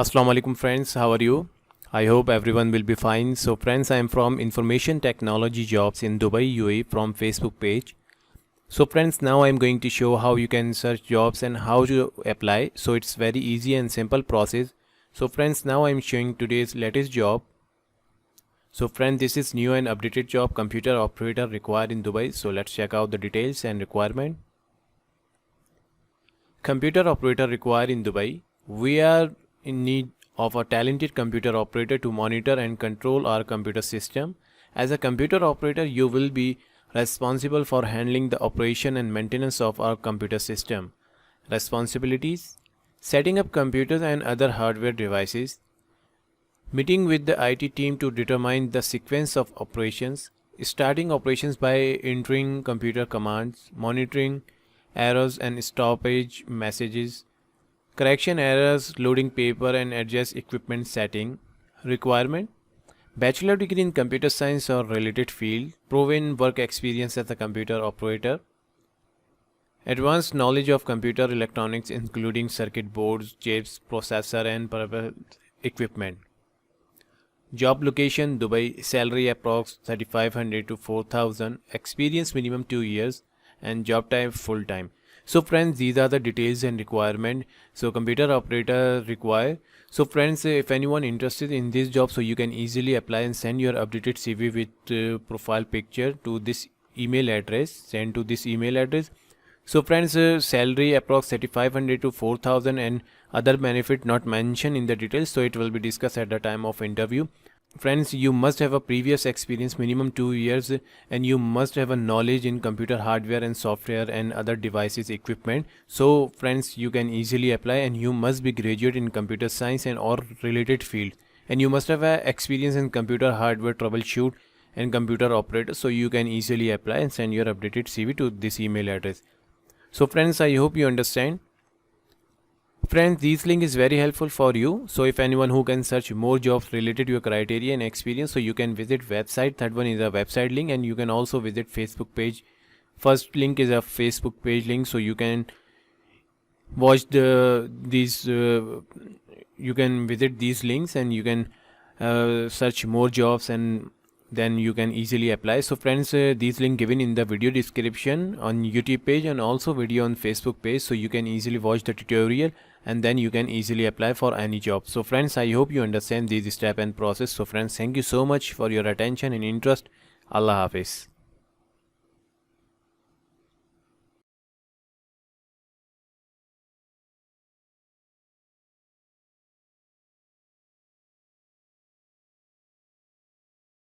Assalamu alaikum friends, how are you? I hope everyone will be fine. So friends, I am from Information Technology Jobs in Dubai, UAE from Facebook page. So friends, now I am going to show how you can search jobs and how to apply. So it's very easy and simple process. So friends, now I am showing today's latest job. So friends, this is new and updated job, computer operator required in Dubai. So let's check out the details and requirement. Computer operator required in Dubai. We are in need of a talented computer operator to monitor and control our computer system. As a computer operator, you will be responsible for handling the operation and maintenance of our computer system. Responsibilities: setting up computers and other hardware devices, meeting with the IT team to determine the sequence of operations, starting operations by entering computer commands, monitoring errors and stoppage messages, correction errors, loading paper and adjust equipment setting. Requirement: bachelor degree in computer science or related field, proven work experience as a computer operator, advanced knowledge of computer electronics including circuit boards, chips, processor and peripheral equipment. Job location Dubai, salary approx 3500 to 4000, experience minimum 2 years, and job type full time. So friends, these are the details and requirement. So computer operator required. So friends, if anyone interested in this job, so you can easily apply and send your updated CV with profile picture to this email address. Send to this email address. So friends, salary approx 3500 to 4000 and other benefit not mentioned in the details, so it will be discussed at the time of interview. Friends, you must have a previous experience minimum 2 years, and you must have a knowledge in computer hardware and software and other devices equipment. So friends, you can easily apply, and you must be graduate in computer science and or related field, and you must have a experience in computer hardware troubleshoot and computer operator, so you can easily apply and send your updated CV to this email address. So friends, I hope you understand. Friends, this link is very helpful for you. So if anyone who can search more jobs related to your criteria and experience, so you can visit website. Third one is a website link, and you can also visit Facebook page. First link is a Facebook page link, so you can watch you can visit these links and you can search more jobs, and then you can easily apply. So friends, these link given in the video description on YouTube page and also video on Facebook page, so you can easily watch the tutorial and then you can easily apply for any job. So friends, I hope you understand this step and process. So friends, thank you so much for your attention and interest. Allah Hafiz.